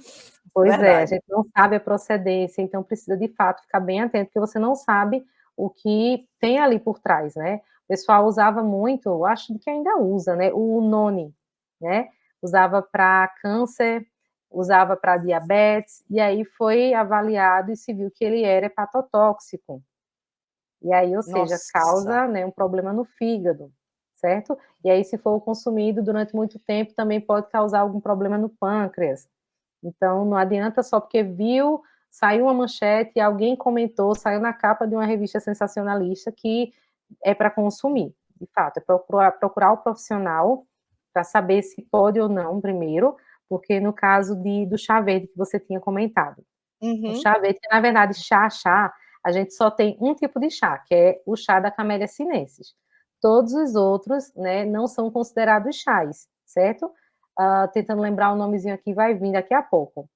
Pois é, a Verdade. gente não sabe a procedência, então precisa de fato ficar bem atento, porque você não sabe o que tem ali por trás, né? O pessoal usava muito, eu acho que ainda usa, né? O noni, né? Usava para câncer, usava para diabetes, e aí foi avaliado e se viu que ele era hepatotóxico. E aí, ou seja, Nossa. causa, né, um problema no fígado, certo? E aí, se for consumido durante muito tempo, também pode causar algum problema no pâncreas. Então, não adianta só porque viu, saiu uma manchete e alguém comentou, saiu na capa de uma revista sensacionalista que é para consumir. De fato, é procurar o profissional para saber se pode ou não, primeiro, porque no caso do chá verde que você tinha comentado, o Uhum. chá verde, que na verdade chá, a gente só tem um tipo de chá, que é o chá da Camellia sinensis. Todos os outros, né, não são considerados chás, certo? Tentando lembrar o nomezinho aqui, vai vir daqui a pouco.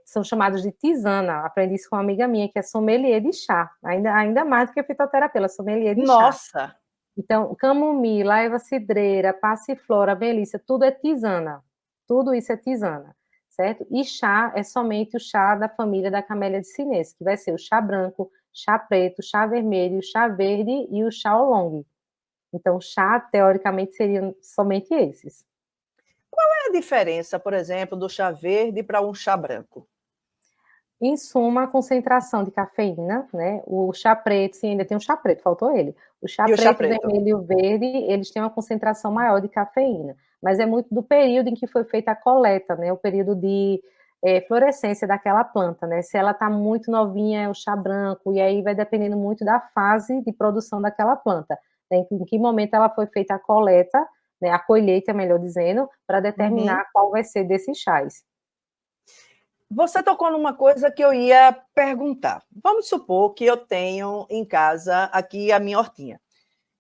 São chamados de tisana. Aprendi isso com uma amiga minha, que é sommelier de chá. Ainda mais do que fitoterapia, ela é sommelier de chá. Nossa. Então, camomila, erva cidreira, passiflora, melissa, tudo é tisana. Tudo isso é tisana, certo? E chá é somente o chá da família da Camellia sinensis, que vai ser o chá branco, chá preto, chá vermelho, chá verde e o chá oolong, Então, chá, teoricamente, seriam somente esses. Qual é a diferença, por exemplo, do chá verde para um chá branco? Em suma, a concentração de cafeína, né, o chá preto, sim, ainda tem o chá preto, faltou ele. O chá E o chá preto, preto? vermelho e o verde, eles têm uma concentração maior de cafeína, mas é muito do período em que foi feita a coleta, né, o período de florescência daquela planta, né, se ela está muito novinha é o chá branco, e aí vai dependendo muito da fase de produção daquela planta, né, em que momento ela foi feita a coleta, né, a colheita, melhor dizendo, para Uhum. determinar qual vai ser desses chás. Você tocou numa coisa que eu ia perguntar. Vamos supor que eu tenho em casa aqui a minha hortinha.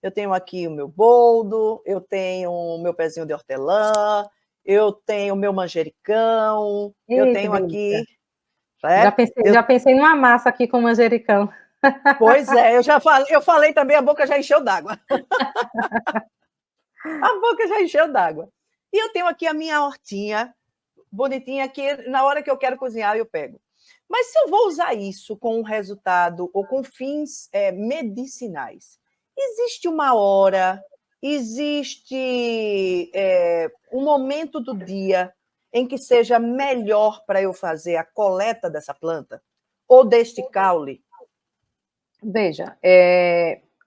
Eu tenho aqui o meu boldo, eu tenho o meu pezinho de hortelã, eu tenho o meu manjericão, eu Eita, tenho delícia! aqui, né? Já pensei numa massa aqui com manjericão. Pois é, eu falei também, a boca já encheu d'água. A boca já encheu d'água. E eu tenho aqui a minha hortinha, bonitinha, que na hora que eu quero cozinhar eu pego. Mas se eu vou usar isso com um resultado ou com fins medicinais, existe uma hora, existe um momento do dia em que seja melhor para eu fazer a coleta dessa planta ou deste caule? Veja,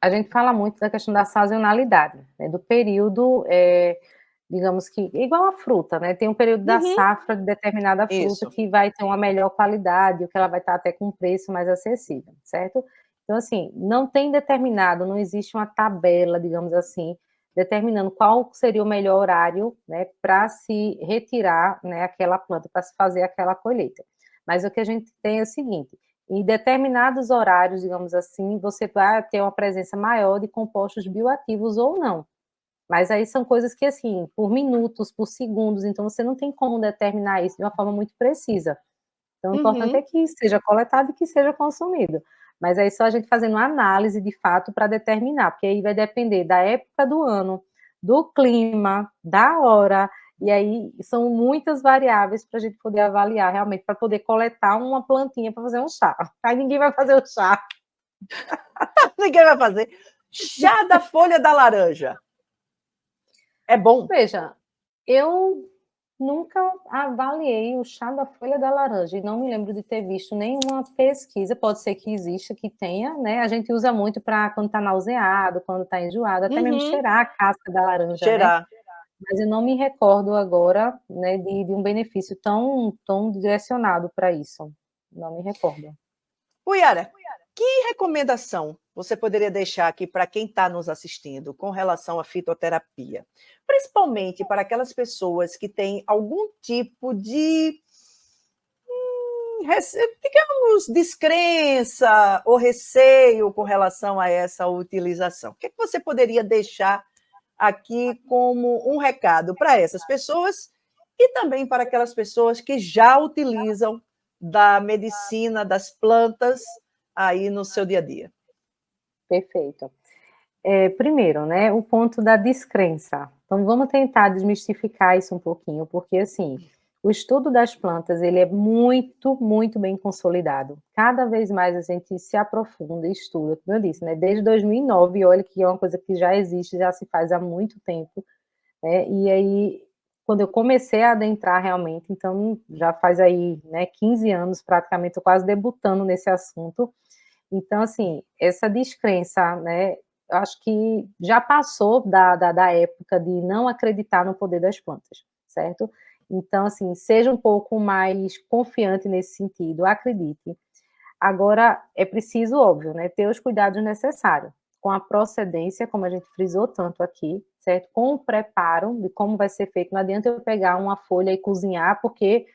a gente fala muito da questão da sazonalidade, né, do período, digamos que igual a fruta, né, tem um período da Uhum, safra de determinada fruta isso. que vai ter uma melhor qualidade, ou que ela vai estar até com um preço mais acessível, certo? Então, assim, não tem determinado, não existe uma tabela, digamos assim, determinando qual seria o melhor horário, né, para se retirar, né, aquela planta, para se fazer aquela colheita. Mas o que a gente tem é o seguinte: em determinados horários, digamos assim, você vai ter uma presença maior de compostos bioativos ou não. Mas aí são coisas que, assim, por minutos, por segundos, então você não tem como determinar isso de uma forma muito precisa. Então, o importante é Uhum. que seja coletado e que seja consumido. Mas aí só a gente fazendo uma análise de fato para determinar, porque aí vai depender da época do ano, do clima, da hora, e aí são muitas variáveis para a gente poder avaliar realmente, para poder coletar uma plantinha para fazer um chá. Aí ninguém vai fazer o chá. Ninguém vai fazer. Chá da folha da laranja. É bom? Veja, eu nunca avaliei o chá da folha da laranja e não me lembro de ter visto nenhuma pesquisa, pode ser que exista, que tenha, né, a gente usa muito para quando está nauseado, quando está enjoado, até mesmo Uhum. cheirar a casca da laranja, né, Cheirar. mas eu não me recordo agora, né, de um benefício tão direcionado para isso, não me recordo. Yara, que recomendação você poderia deixar aqui para quem está nos assistindo com relação à fitoterapia? Principalmente para aquelas pessoas que têm algum tipo de, digamos, descrença ou receio com relação a essa utilização. O que é que você poderia deixar aqui como um recado para essas pessoas e também para aquelas pessoas que já utilizam da medicina, das plantas aí no seu dia a dia? Perfeito. Primeiro, né, o ponto da descrença. Então, vamos tentar desmistificar isso um pouquinho, porque assim, o estudo das plantas ele é muito, muito bem consolidado. Cada vez mais a gente se aprofunda e estuda, como eu disse, né, desde 2009, olha que é uma coisa que já existe, já se faz há muito tempo, né, e aí, quando eu comecei a adentrar realmente, então já faz aí, né, 15 anos praticamente, estou quase debutando nesse assunto, então, assim, essa descrença, né, eu acho que já passou da época de não acreditar no poder das plantas, certo? Então, assim, seja um pouco mais confiante nesse sentido, acredite. Agora, é preciso, óbvio, né, ter os cuidados necessários, com a procedência, como a gente frisou tanto aqui, certo? Com o preparo de como vai ser feito. Não adianta eu pegar uma folha e cozinhar, porque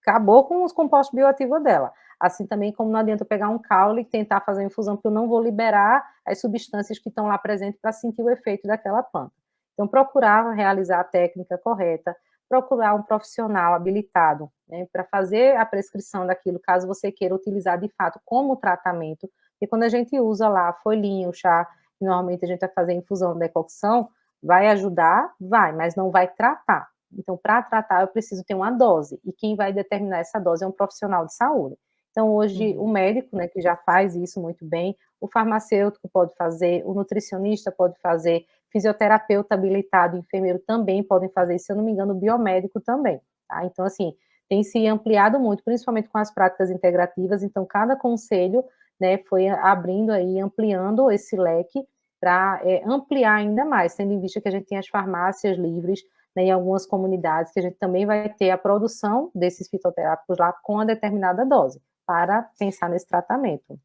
acabou com os compostos bioativos dela. Assim também como não adianta eu pegar um caule e tentar fazer uma infusão, porque eu não vou liberar as substâncias que estão lá presentes para sentir o efeito daquela planta. Então, procurar realizar a técnica correta, procurar um profissional habilitado, né, para fazer a prescrição daquilo, caso você queira utilizar de fato como tratamento, e quando a gente usa lá a folhinha, o chá, que normalmente a gente vai fazer infusão, decocção, vai ajudar? Vai, mas não vai tratar. Então, para tratar, eu preciso ter uma dose, e quem vai determinar essa dose é um profissional de saúde. Então, hoje, o Uhum. médico, né, que já faz isso muito bem, o farmacêutico pode fazer, o nutricionista pode fazer, fisioterapeuta habilitado, enfermeiro também podem fazer isso, se eu não me engano, biomédico também, tá? Então, assim, tem se ampliado muito, principalmente com as práticas integrativas, então cada conselho, né, foi abrindo aí, ampliando esse leque para ampliar ainda mais, tendo em vista que a gente tem as farmácias livres, né, em algumas comunidades, que a gente também vai ter a produção desses fitoterápicos lá com a determinada dose, para pensar nesse tratamento.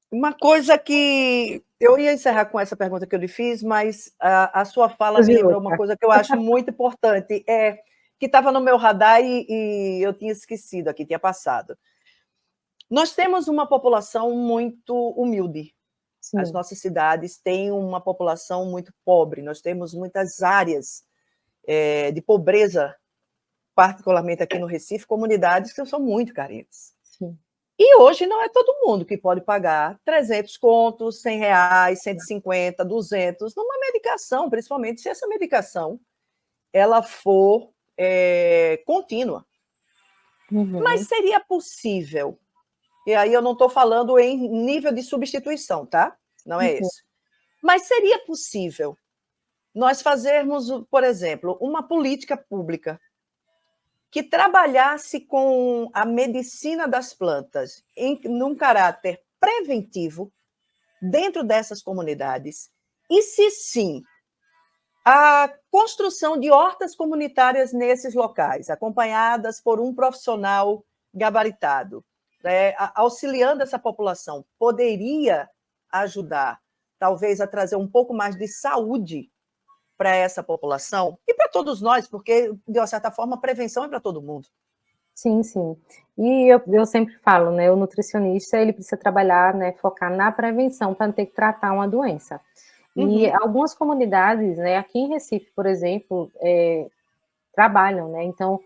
Uma coisa que eu ia encerrar com essa pergunta que eu lhe fiz, mas a sua fala me lembrou uma coisa que eu acho muito importante, que estava no meu radar e eu tinha esquecido aqui, tinha passado. Nós temos uma população muito humilde. Sim. As nossas cidades têm uma população muito pobre, nós temos muitas áreas de pobreza, particularmente aqui no Recife, comunidades que são muito carentes. Sim. E hoje não é todo mundo que pode pagar 300 contos, 100 reais, 150, 200, numa medicação, principalmente se essa medicação ela for contínua. Uhum. Mas seria possível, e aí eu não estou falando em nível de substituição, tá? Não é isso. Mas seria possível nós fazermos, por exemplo, uma política pública que trabalhasse com a medicina das plantas num caráter preventivo dentro dessas comunidades, e se sim, a construção de hortas comunitárias nesses locais, acompanhadas por um profissional gabaritado, né, auxiliando essa população, poderia ajudar, talvez, a trazer um pouco mais de saúde para essa população e para todos nós, porque, de uma certa forma, a prevenção é para todo mundo. Sim, sim. E eu sempre falo, né, o nutricionista, ele precisa trabalhar, né, focar na prevenção para não ter que tratar uma doença. E algumas comunidades, né, aqui em Recife, por exemplo, trabalham, né, então,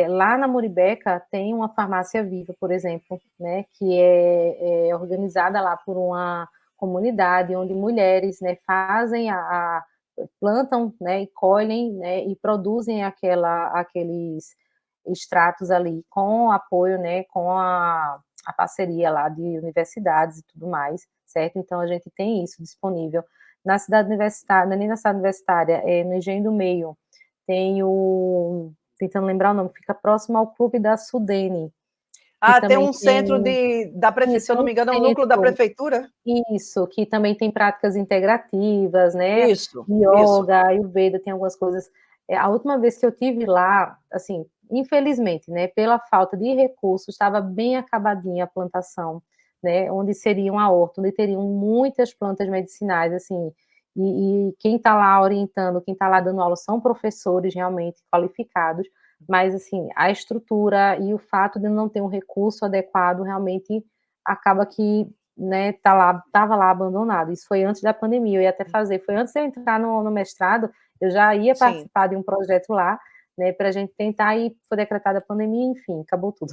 lá na Muribeca tem uma farmácia viva, por exemplo, né, que é organizada lá por uma comunidade, onde mulheres, né, fazem plantam, né, e colhem, né, e produzem aqueles extratos ali com apoio, né, com a parceria lá de universidades e tudo mais, certo? Então a gente tem isso disponível. Na cidade universitária, não é nem na cidade universitária, no Engenho do Meio, tem tentando lembrar o nome, fica próximo ao clube da Sudene. Tem um centro da prefeitura, se eu não me engano, é um núcleo da prefeitura? Isso, que também tem práticas integrativas, né? Isso. Yoga, Ayurveda, tem algumas coisas. A última vez que eu tive lá, assim, infelizmente, né, pela falta de recursos, estava bem acabadinha a plantação, né, onde seria uma horta, onde teriam muitas plantas medicinais, assim, e quem está lá orientando, quem está lá dando aula são professores realmente qualificados, mas, assim, a estrutura e o fato de não ter um recurso adequado realmente acaba que, né, estava lá abandonado. Isso foi antes da pandemia, eu ia até fazer, foi antes de eu entrar no mestrado, eu já ia participar de um projeto lá, né, para a gente tentar, e foi decretada a pandemia, enfim, acabou tudo.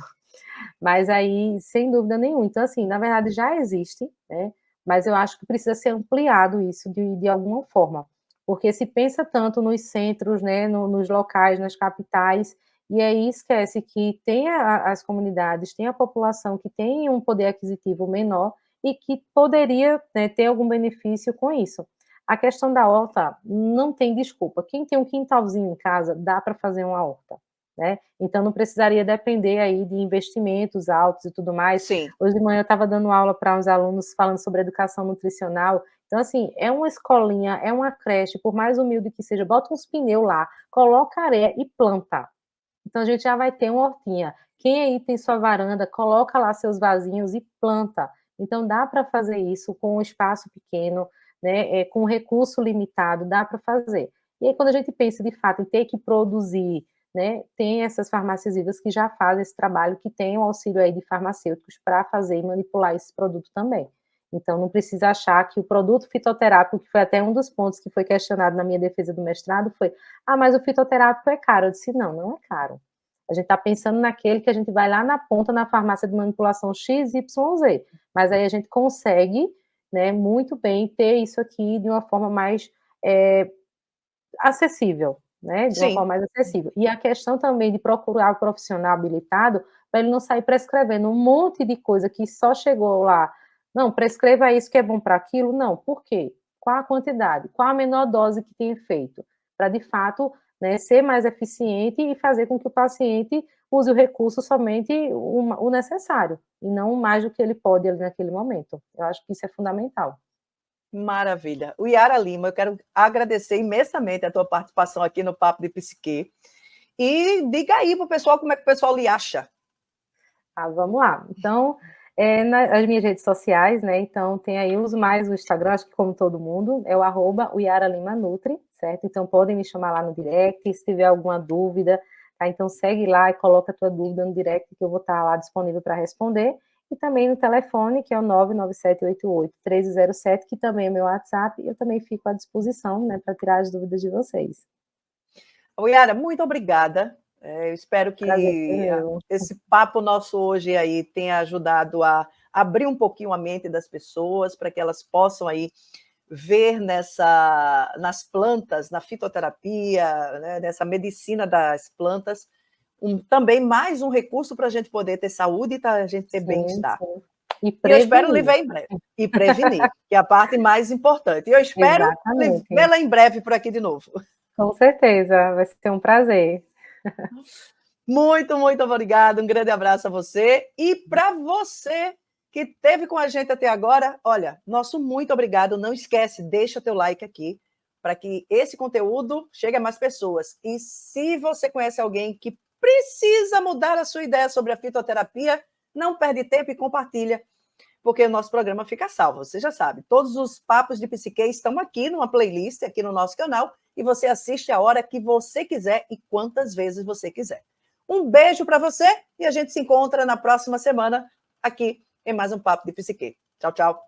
Mas aí, sem dúvida nenhuma, então assim, na verdade já existe, né, mas eu acho que precisa ser ampliado isso de alguma forma, porque se pensa tanto nos centros, né, nos locais, nas capitais, e aí esquece que tem as comunidades, tem a população que tem um poder aquisitivo menor e que poderia, né, ter algum benefício com isso. A questão da horta não tem desculpa. Quem tem um quintalzinho em casa, dá para fazer uma horta, né? Então não precisaria depender aí de investimentos altos e tudo mais. Sim. Hoje de manhã eu estava dando aula para uns alunos falando sobre educação nutricional. Então, assim, é uma escolinha, é uma creche, por mais humilde que seja, bota uns pneus lá, coloca areia e planta. Então a gente já vai ter uma hortinha. Quem aí tem sua varanda, coloca lá seus vasinhos e planta. Então dá para fazer isso com um espaço pequeno, né, com recurso limitado, dá para fazer. E aí quando a gente pensa de fato em ter que produzir, né, tem essas farmácias vivas que já fazem esse trabalho, que tem o auxílio aí de farmacêuticos para fazer e manipular esse produto também. Então não precisa achar que o produto fitoterápico, que foi até um dos pontos que foi questionado na minha defesa do mestrado, foi: ah, mas o fitoterápico é caro. Eu disse: não, não é caro. A gente está pensando naquele que a gente vai lá na ponta, na farmácia de manipulação XYZ, mas aí a gente consegue, né, muito bem ter isso aqui de uma forma mais acessível, né, de uma forma mais acessível. E a questão também de procurar o profissional habilitado, para ele não sair prescrevendo um monte de coisa que só chegou lá, não, prescreva isso que é bom para aquilo, não, por quê? qual a quantidade, qual a menor dose que tem efeito, para, de fato, né, ser mais eficiente e fazer com que o paciente use o recurso somente o necessário, e não mais do que ele pode ali naquele momento. Eu acho que isso é fundamental. Maravilha. O Yara Lima, eu quero agradecer imensamente a tua participação aqui no Papo de Psique. E diga aí para o pessoal como é que o pessoal lhe acha. Vamos lá. Então, nas minhas redes sociais, né? Então, tem aí, uso mais o Instagram, acho que como todo mundo, é o @YaraLimaNutri, certo? Então, podem me chamar lá no direct, se tiver alguma dúvida, tá? Então, segue lá e coloca a tua dúvida no direct, que eu vou estar lá disponível para responder. E também no telefone, que é o 99788-1307, que também é meu WhatsApp, eu também fico à disposição, né, para tirar as dúvidas de vocês. Yara, muito obrigada. Eu espero que esse papo nosso hoje aí tenha ajudado a abrir um pouquinho a mente das pessoas, para que elas possam aí ver nas plantas, na fitoterapia, né, nessa medicina das plantas, também mais um recurso para a gente poder ter saúde e a gente ter bem-estar. E eu espero lhe ver em breve. E prevenir, que é a parte mais importante. E eu espero vê-la em breve por aqui de novo. Com certeza, vai ser um prazer. Muito, muito obrigada. Um grande abraço a você. E para você que esteve com a gente até agora, olha, nosso muito obrigado. Não esquece, deixa teu like aqui, para que esse conteúdo chegue a mais pessoas. E se você conhece alguém que precisa mudar a sua ideia sobre a fitoterapia, não perde tempo e compartilha, porque o nosso programa fica salvo. Você já sabe, todos os papos de psique estão aqui numa playlist, aqui no nosso canal, e você assiste a hora que você quiser e quantas vezes você quiser. Um beijo para você e a gente se encontra na próxima semana aqui em mais um Papo de Psique. Tchau, tchau.